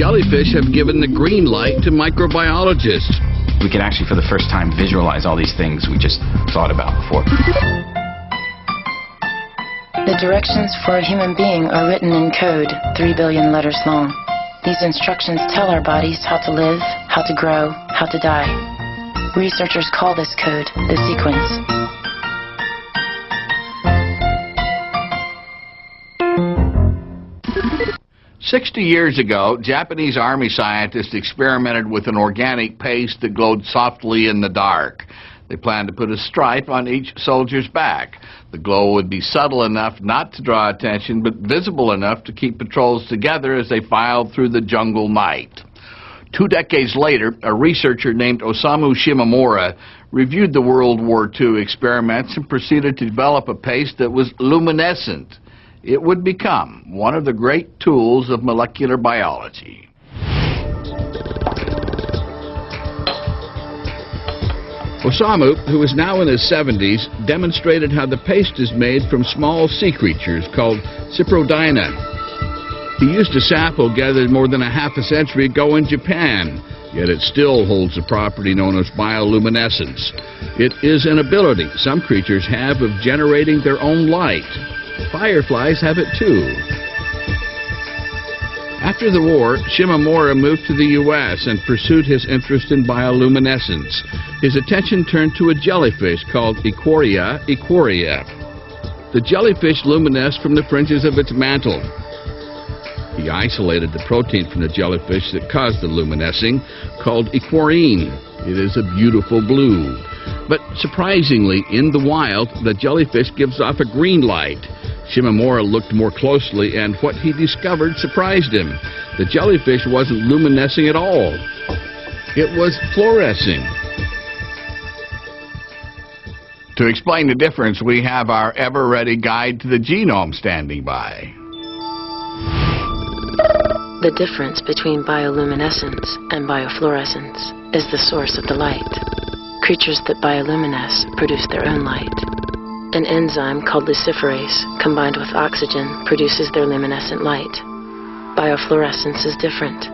jellyfish have given the green light to microbiologists. We could actually, for the first time, visualize all these things we just thought about before. The directions for a human being are written in code, 3 billion letters long. These instructions tell our bodies how to live, how to grow, how to die. Researchers call this code the sequence. "60 years ago, Japanese army scientists experimented with an organic paste that glowed softly in the dark. They planned to put a stripe on each soldier's back. The glow would be subtle enough not to draw attention, but visible enough to keep patrols together as they filed through the jungle night. 2 decades later, a researcher named Osamu Shimamura reviewed the World War II experiments and proceeded to develop a paste that was luminescent. It would become one of the great tools of molecular biology. Osamu, who is now in his 70s, demonstrated how the paste is made from small sea creatures called Cyprodyna. He used a sample gathered more than a half a century ago in Japan, yet it still holds a property known as bioluminescence. It is an ability some creatures have of generating their own light. Fireflies have it too. After the war, Shimamura moved to the U.S. and pursued his interest in bioluminescence. His attention turned to a jellyfish called Equoria equoria. The jellyfish luminesced from the fringes of its mantle. He isolated the protein from the jellyfish that caused the luminescing, called equorine. It is a beautiful blue. But surprisingly, in the wild, the jellyfish gives off a green light. Shimamura looked more closely, and what he discovered surprised him. The jellyfish wasn't luminescing at all. It was fluorescing. To explain the difference, we have our ever-ready guide to the genome standing by. The difference between bioluminescence and biofluorescence is the source of the light. Creatures that bioluminesce produce their own light. An enzyme called luciferase, combined with oxygen, produces their luminescent light. Biofluorescence is different.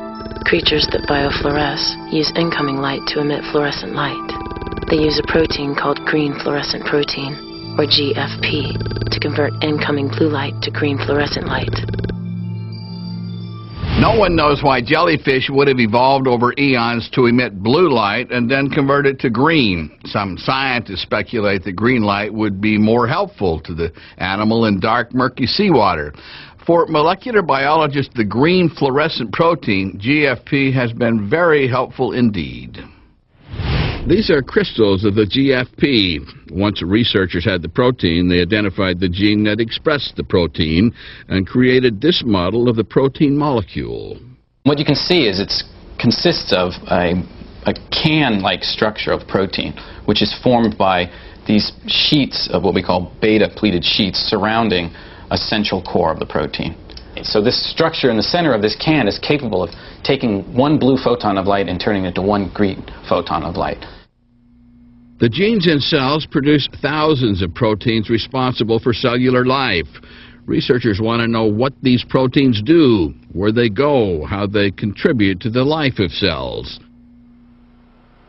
Creatures that biofluoresce use incoming light to emit fluorescent light. They use a protein called green fluorescent protein, or GFP, to convert incoming blue light to green fluorescent light. No one knows why jellyfish would have evolved over eons to emit blue light and then convert it to green. Some scientists speculate that green light would be more helpful to the animal in dark, murky seawater. For molecular biologists, the green fluorescent protein, GFP, has been very helpful indeed. These are crystals of the GFP. Once researchers had the protein, they identified the gene that expressed the protein and created this model of the protein molecule. What you can see is it consists of a can-like structure of protein, which is formed by these sheets of what we call beta-pleated sheets surrounding a central core of the protein. So this structure in the center of this can is capable of taking one blue photon of light and turning it to one green photon of light. The genes in cells produce thousands of proteins responsible for cellular life. Researchers want to know what these proteins do, where they go, how they contribute to the life of cells.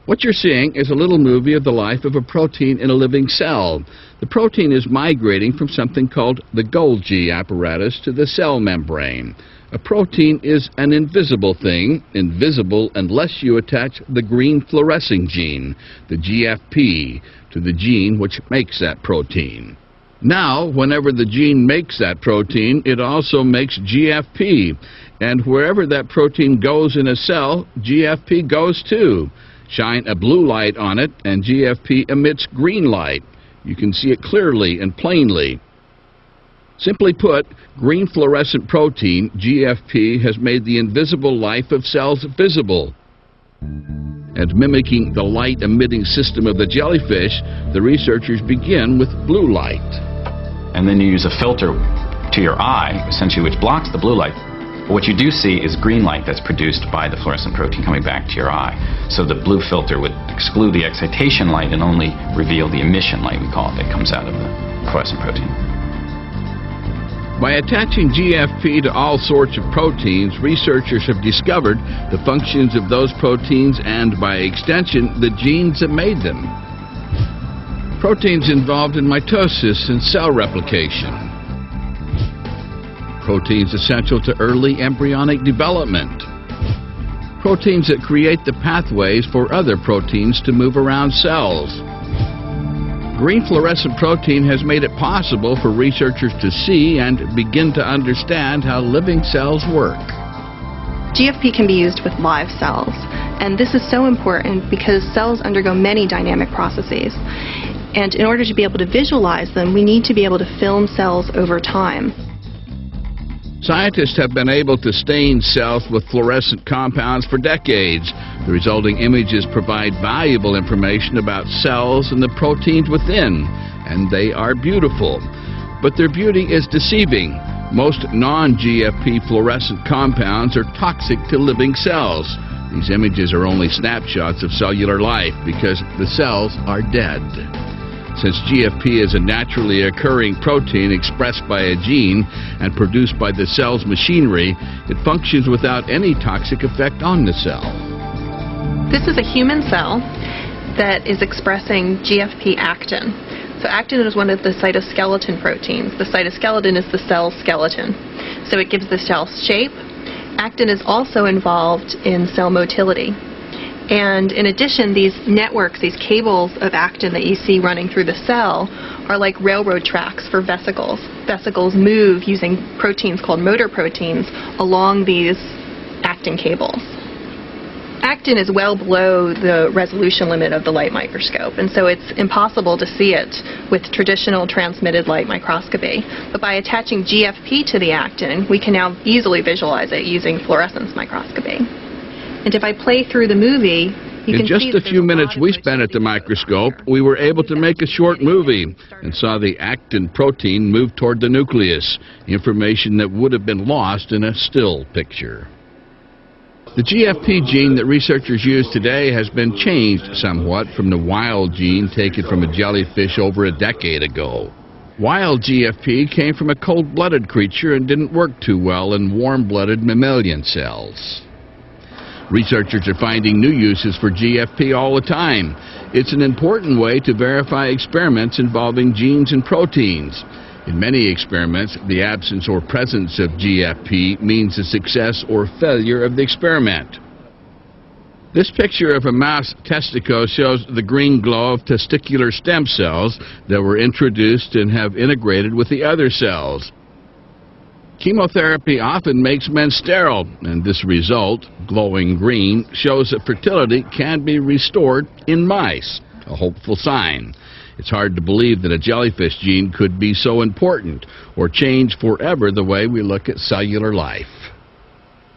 What you're seeing is a little movie of the life of a protein in a living cell. The protein is migrating from something called the Golgi apparatus to the cell membrane. A protein is an invisible thing, invisible unless you attach the green fluorescing gene, the GFP, to the gene which makes that protein. Now, whenever the gene makes that protein, it also makes GFP. And wherever that protein goes in a cell, GFP goes too. Shine a blue light on it, and GFP emits green light. You can see it clearly and plainly. Simply put, green fluorescent protein, GFP, has made the invisible life of cells visible. And mimicking the light-emitting system of the jellyfish, the researchers begin with blue light. And then you use a filter to your eye, essentially, which blocks the blue light. What you do see is green light that's produced by the fluorescent protein coming back to your eye. So the blue filter would exclude the excitation light and only reveal the emission light, we call it, that comes out of the fluorescent protein. By attaching GFP to all sorts of proteins, researchers have discovered the functions of those proteins and, by extension, the genes that made them. Proteins involved in mitosis and cell replication. Proteins essential to early embryonic development. Proteins that create the pathways for other proteins to move around cells. Green fluorescent protein has made it possible for researchers to see and begin to understand how living cells work. GFP can be used with live cells, and this is so important because cells undergo many dynamic processes. And in order to be able to visualize them, we need to be able to film cells over time. Scientists have been able to stain cells with fluorescent compounds for decades. The resulting images provide valuable information about cells and the proteins within, and they are beautiful. But their beauty is deceiving. Most non-GFP fluorescent compounds are toxic to living cells. These images are only snapshots of cellular life because the cells are dead. Since GFP is a naturally occurring protein expressed by a gene and produced by the cell's machinery, it functions without any toxic effect on the cell. This is a human cell that is expressing GFP actin. So actin is one of the cytoskeleton proteins. The cytoskeleton is the cell skeleton. So it gives the cell shape. Actin is also involved in cell motility. And in addition, these networks, these cables of actin that you see running through the cell are like railroad tracks for vesicles. Vesicles move using proteins called motor proteins along these actin cables. Actin is well below the resolution limit of the light microscope, and so it's impossible to see it with traditional transmitted light microscopy. But by attaching GFP to the actin, we can now easily visualize it using fluorescence microscopy. And if I play through the movie, you can see in just a few minutes we spent at the microscope, we were able to make a short movie and saw the actin protein move toward the nucleus, information that would have been lost in a still picture. The GFP gene that researchers use today has been changed somewhat from the wild gene taken from a jellyfish over a decade ago. Wild GFP came from a cold-blooded creature and didn't work too well in warm-blooded mammalian cells. Researchers are finding new uses for GFP all the time. It's an important way to verify experiments involving genes and proteins. In many experiments, the absence or presence of GFP means the success or failure of the experiment. This picture of a mouse testicle shows the green glow of testicular stem cells that were introduced and have integrated with the other cells. Chemotherapy often makes men sterile, and this result, glowing green, shows that fertility can be restored in mice, a hopeful sign. It's hard to believe that a jellyfish gene could be so important or change forever the way we look at cellular life.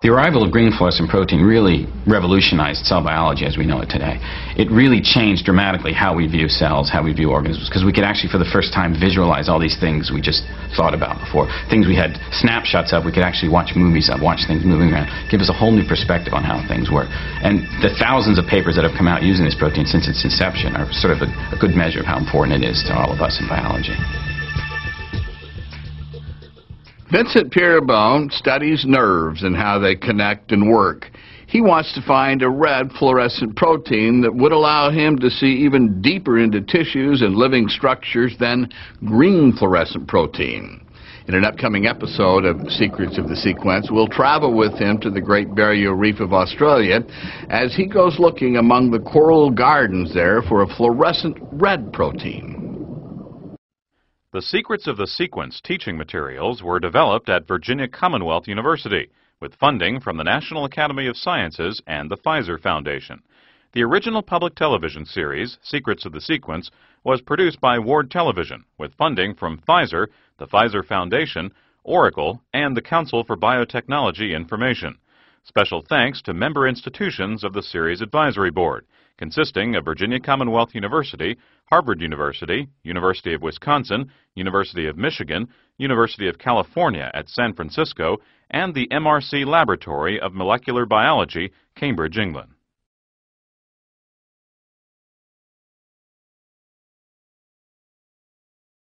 The arrival of green fluorescent protein really revolutionized cell biology as we know it today. It really changed dramatically how we view cells, how we view organisms, because we could actually for the first time visualize all these things we just thought about before. Things we had snapshots of, we could actually watch movies of, watch things moving around, give us a whole new perspective on how things work. And the thousands of papers that have come out using this protein since its inception are sort of a good measure of how important it is to all of us in biology. Vincent Peerbone studies nerves and how they connect and work. He wants to find a red fluorescent protein that would allow him to see even deeper into tissues and living structures than green fluorescent protein. In an upcoming episode of Secrets of the Sequence, we'll travel with him to the Great Barrier Reef of Australia as he goes looking among the coral gardens there for a fluorescent red protein. The Secrets of the Sequence teaching materials were developed at Virginia Commonwealth University with funding from the National Academy of Sciences and the Pfizer Foundation. The original public television series, Secrets of the Sequence, was produced by Ward Television with funding from Pfizer, the Pfizer Foundation, Oracle, and the Council for Biotechnology Information. Special thanks to member institutions of the series advisory board, consisting of Virginia Commonwealth University, Harvard University, University of Wisconsin, University of Michigan, University of California at San Francisco, and the MRC Laboratory of Molecular Biology, Cambridge, England.